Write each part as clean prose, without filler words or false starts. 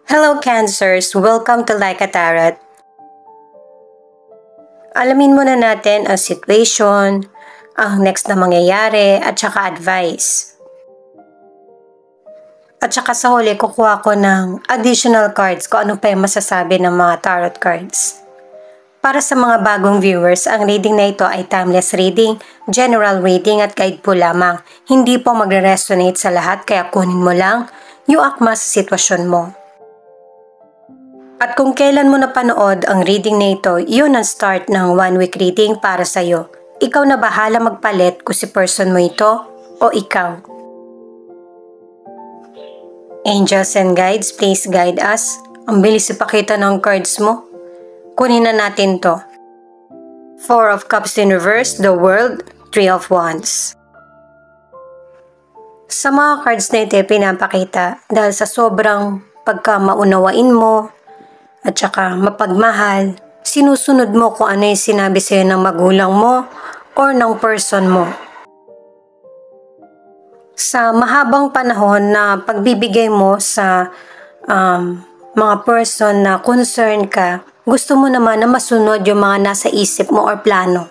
Hello Cancers! Welcome to Like a Tarot. Alamin muna natin ang situation, ang next na mangyayari, at saka advice. At saka sa huli, kukuha ko ng additional cards kung ano pa yung masasabi ng mga tarot cards. Para sa mga bagong viewers, ang reading na ito ay timeless reading, general reading at guide po lamang. Hindi po magre-resonate sa lahat kaya kunin mo lang yung akma sa sitwasyon mo. At kung kailan mo napanood ang reading na ito, yun ang start ng 1 week reading para sa'yo. Ikaw na bahala magpalit kung si person mo ito o ikaw. Angels and guides, please guide us. Ang bilis ipakita ng cards mo. Kunin na natin to. 4 of Cups Universe, the World, 3 of Wands. Sa mga cards na ito pinapakita dahil sa sobrang pagkamaunawain mo at saka mapagmahal, sinusunod mo kung ano yung sinabi sa'yo ng magulang mo or ng person mo. Sa mahabang panahon na pagbibigay mo sa mga person na concern ka, gusto mo naman na masunod yung mga nasa isip mo or plano.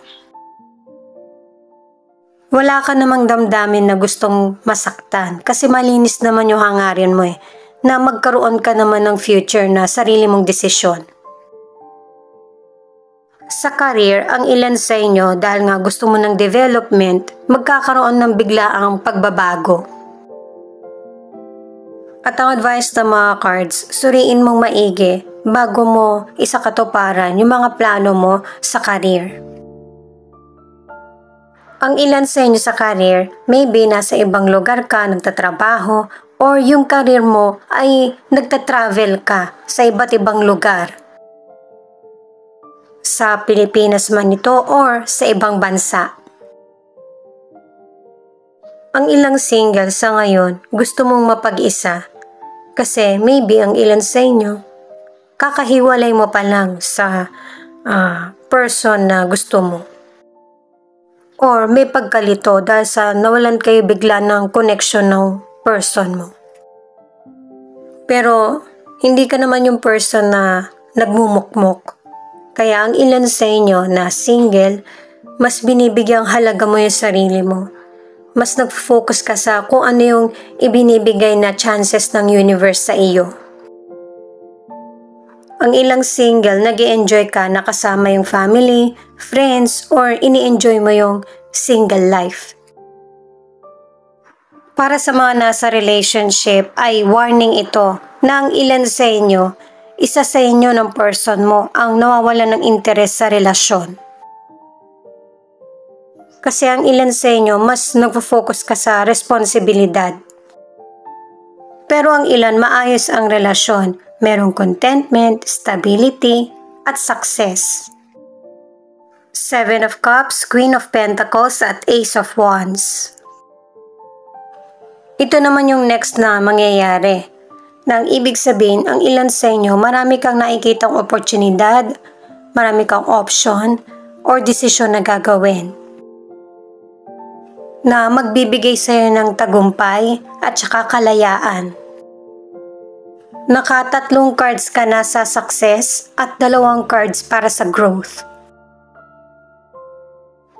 Wala ka namang damdamin na gustong masaktan kasi malinis naman yung hangarin mo na magkaroon ka naman ng future na sarili mong desisyon. Sa career, ang ilan sa inyo dahil nga gusto mo ng development, magkakaroon ng biglaang pagbabago. At ang advice ng mga cards, suriin mong maigi bago mo isakatuparan yung mga plano mo sa career. Ang ilan sa inyo sa career, maybe nasa ibang lugar ka nagtatrabaho or yung career mo ay nagtatravel ka sa iba't ibang lugar. Sa Pilipinas man ito or sa ibang bansa. Ang ilang single sa ngayon gusto mong mapag-isa kasi maybe ang ilan sa inyo kakahiwalay mo pa lang sa person na gusto mo. Or may pagkalito dahil sa nawalan kayo bigla ng connection ng person mo. Pero hindi ka naman yung person na nagmumukmok. Kaya ang ilan sa inyo na single, mas binibigyang halaga mo yung sarili mo. Mas nag-focus ka sa kung ano yung ibinibigay na chances ng universe sa iyo. Ang ilang single, nag-i-enjoy ka na kasama yung family, friends, or ini-enjoy mo yung single life. Para sa mga nasa relationship ay warning ito na ang ilan sa inyo, isa sa inyo ng person mo ang nawawalan ng interes sa relasyon. Kasi ang ilan sa inyo mas nagpo-focus ka sa responsibilidad. Pero ang ilan maayos ang relasyon, merong contentment, stability, at success. 7 of Cups, Queen of Pentacles, at Ace of Wands. Ito naman yung next na mangyayari. Na ang ibig sabihin, ang ilan sa inyo, marami kang nakikitang oportunidad, marami kang option, or desisyon na gagawin. Na magbibigay sa'yo ng tagumpay at saka kalayaan. Naka-3 cards ka na sa success at 2 cards para sa growth.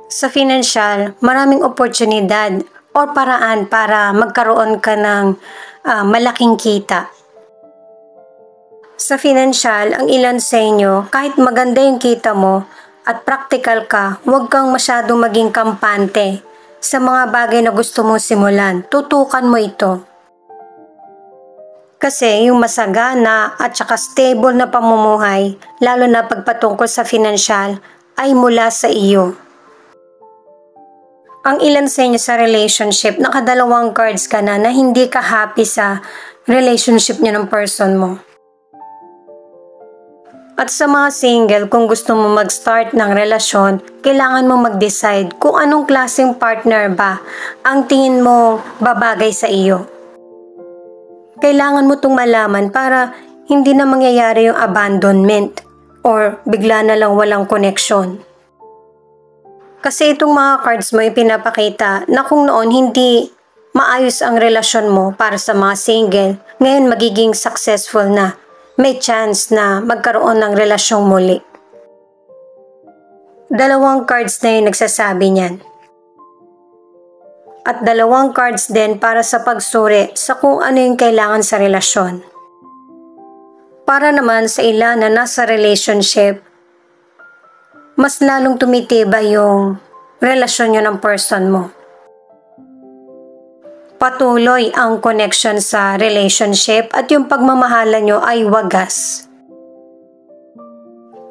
Sa financial, maraming oportunidad or paraan para magkaroon ka ng malaking kita. Sa financial, ang ilan sa inyo, kahit maganda yung kita mo at practical ka, huwag kang masyadong maging kampante sa mga bagay na gusto mong simulan. Tutukan mo ito. Kasi yung masagana at saka stable na pamumuhay, lalo na pagpatungkol sa financial, ay mula sa iyo. Ang ilan sa inyo sa relationship, naka-2 cards ka na hindi ka happy sa relationship niyo ng person mo. At sa mga single, kung gusto mo mag-start ng relasyon, kailangan mo mag-decide kung anong klaseng partner ba ang tingin mo babagay sa iyo. Kailangan mo itong malaman para hindi na mangyayari yung abandonment or bigla na lang walang connection. Kasi itong mga cards mo ipinapakita na kung noon hindi maayos ang relasyon mo para sa mga single, ngayon magiging successful na may chance na magkaroon ng relasyong muli. Dalawang cards na yung nagsasabi niyan. At dalawang cards din para sa pagsuri sa kung ano yung kailangan sa relasyon. Para naman sa ilan na nasa relationship, mas lalong tumitibay yung relasyon nyo ng person mo. Patuloy ang connection sa relationship at yung pagmamahalan nyo ay wagas.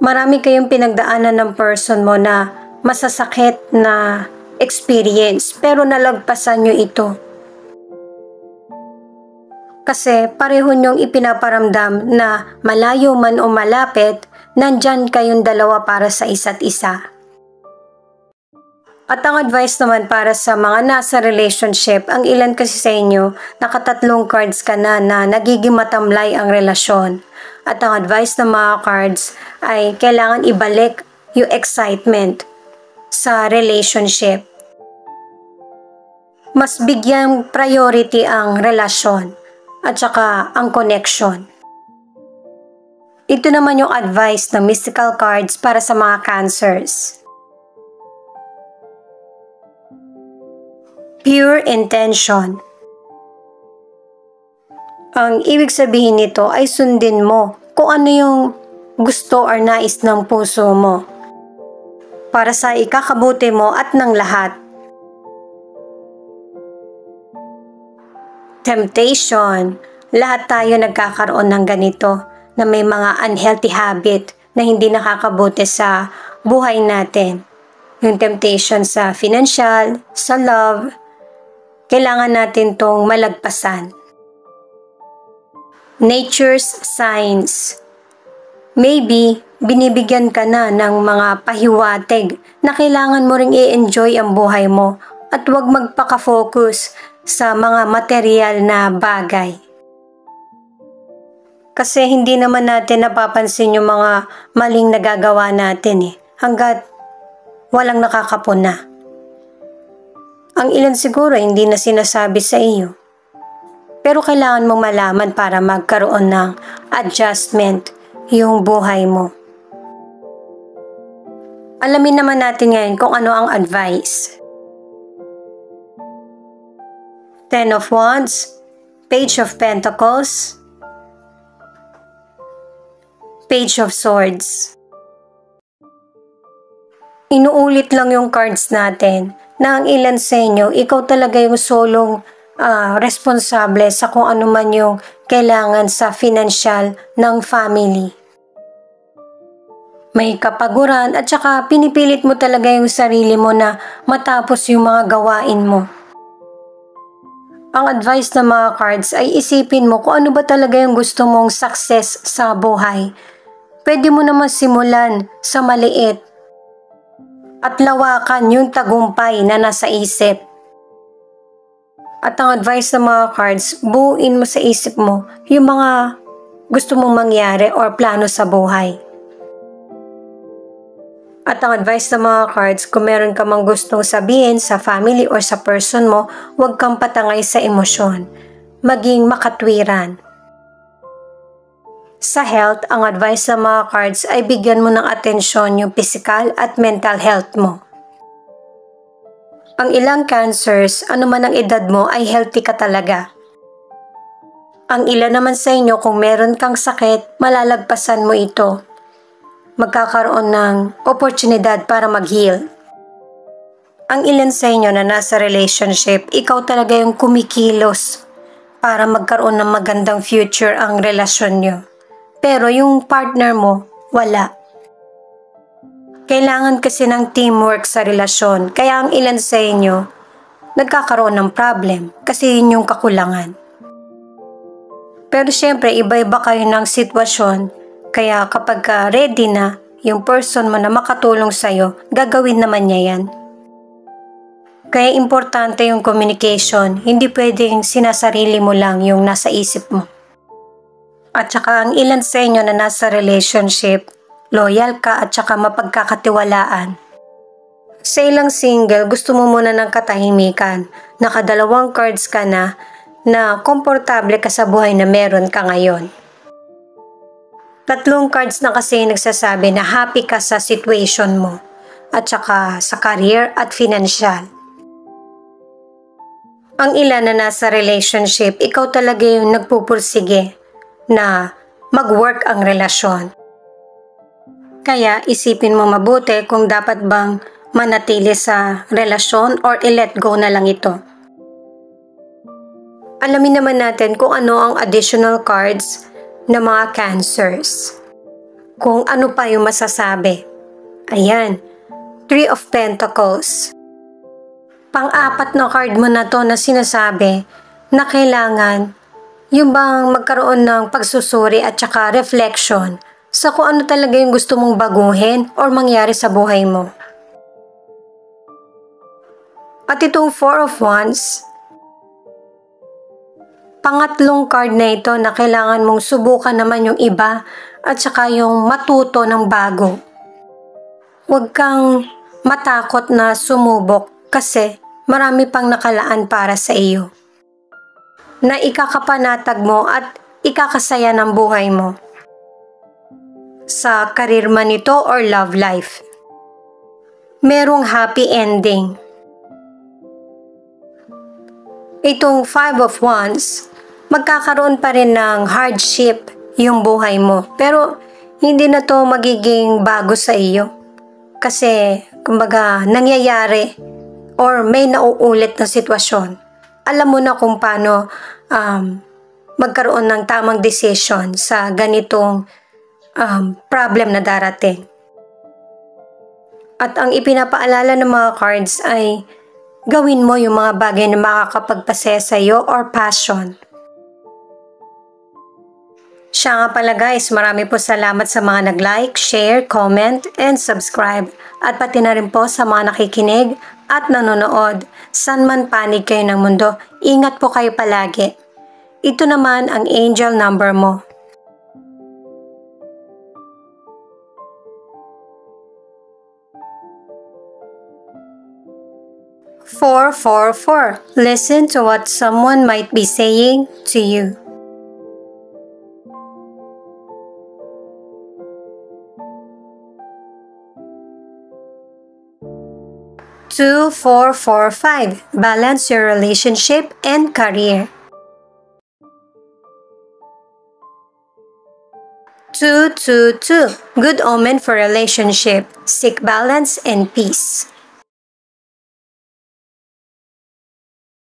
Marami kayong pinagdaanan ng person mo na masasakit na experience pero nalagpasan nyo ito. Kasi pareho nyong ipinaparamdam na malayo man o malapit, nandyan kayong dalawa para sa isa't isa. At ang advice naman para sa mga nasa relationship, ang ilan kasi sa inyo, nakatatlong cards ka na nagiging matamlay ang relasyon. At ang advice ng mga cards ay kailangan ibalik yung excitement sa relationship. Mas bigyang priority ang relasyon at saka ang connection. Ito naman yung advice ng mystical cards para sa mga Cancers. Pure intention. Ang ibig sabihin nito ay sundin mo kung ano yung gusto or nais ng puso mo para sa ikakabuti mo at ng lahat. Temptation. Lahat tayo nagkakaroon ng ganito na may mga unhealthy habit na hindi nakakabuti sa buhay natin. Yung temptation sa financial, sa love, kailangan natin tong malagpasan. Nature's signs. Maybe, binibigyan ka na ng mga pahiwatig na kailangan mo ring i-enjoy ang buhay mo at huwag magpaka-focus sa mga material na bagay. Kasi hindi naman natin napapansin yung mga maling nagagawa natin hanggat walang nakakapuna. Ang ilan siguro hindi na sinasabi sa iyo. Pero kailangan mong malaman para magkaroon ng adjustment yung buhay mo. Alamin naman natin ngayon kung ano ang advice. Ten of Wands, Page of Pentacles, Page of Swords. Inuulit lang yung cards natin na ang ilan sa inyo, ikaw talaga yung solong responsable sa kung ano man yung kailangan sa financial ng family. May kapaguran at saka pinipilit mo talaga yung sarili mo na matapos yung mga gawain mo. Ang advice ng mga cards ay isipin mo kung ano ba talaga yung gusto mong success sa buhay. Pwede mo naman simulan sa maliit at lawakan yung tagumpay na nasa isip. At ang advice ng mga cards, buuin mo sa isip mo yung mga gusto mong mangyari or plano sa buhay. At ang advice ng mga cards, kung meron ka mang gustong sabihin sa family or sa person mo, huwag kang patangay sa emosyon. Maging makatwiran. Sa health, ang advice ng mga cards ay bigyan mo ng atensyon yung physical at mental health mo. Ang ilang Cancers, ano man ang edad mo, ay healthy ka talaga. Ang ilan naman sa inyo, kung meron kang sakit, malalagpasan mo ito. Magkakaroon ng oportunidad para mag-heal. Ang ilan sa inyo na nasa relationship, ikaw talaga yung kumikilos para magkaroon ng magandang future ang relasyon nyo. Pero yung partner mo, wala. Kailangan kasi ng teamwork sa relasyon, kaya ang ilan sa inyo, nagkakaroon ng problem kasi yun yung kakulangan. Pero syempre, iba-iba kayo ng sitwasyon. Kaya kapag ready na yung person mo na makatulong sa'yo, gagawin naman niya yan. Kaya importante yung communication, hindi pwedeng sinasarili mo lang yung nasa isip mo. At saka ang ilan sa inyo na nasa relationship, loyal ka at saka mapagkakatiwalaan. Sa ilang single, gusto mo muna ng katahimikan, nakadalawang cards ka na komportable ka sa buhay na meron ka ngayon. Tatlong cards na kasi nagsasabi na happy ka sa situation mo at saka sa career at financial. Ang ilan na nasa relationship, ikaw talaga yung nagpupursige na mag-work ang relasyon. Kaya isipin mo mabuti kung dapat bang manatili sa relasyon or i-let go na lang ito. Alamin naman natin kung ano ang additional cards ng mga Cancers. Kung ano pa yung masasabi. Ayan, Three of Pentacles. Pang-apat na card mo na to na sinasabi na kailangan yung bang magkaroon ng pagsusuri at saka reflection sa kung ano talaga yung gusto mong baguhin or mangyari sa buhay mo. At itong Four of Wands, pangatlong card na ito na kailangan mong subukan naman yung iba at saka yung matuto ng bago. Huwag kang matakot na sumubok kasi marami pang nakalaan para sa iyo na ikakapanatag mo at ikakasaya ng buhay mo. Sa career man ito or love life. Merong happy ending. Itong Five of Wands, magkakaroon pa rin ng hardship yung buhay mo. Pero hindi na to magiging bago sa iyo. Kasi kumbaga nangyayari or may nauulit na sitwasyon. Alam mo na kung paano magkaroon ng tamang decision sa ganitong problem na darating. At ang ipinapaalala ng mga cards ay gawin mo yung mga bagay na makakapagpasaya sa iyo or passion. Siya nga pala guys, marami po salamat sa mga nag-like, share, comment, and subscribe. At pati na rin po sa mga nakikinig at nanonood. San man panig kayo ng mundo, ingat po kayo palagi. Ito naman ang angel number mo. 444. Listen to what someone might be saying to you. 2445. Balance your relationship and career. 222. Good omen for relationship. Seek balance and peace.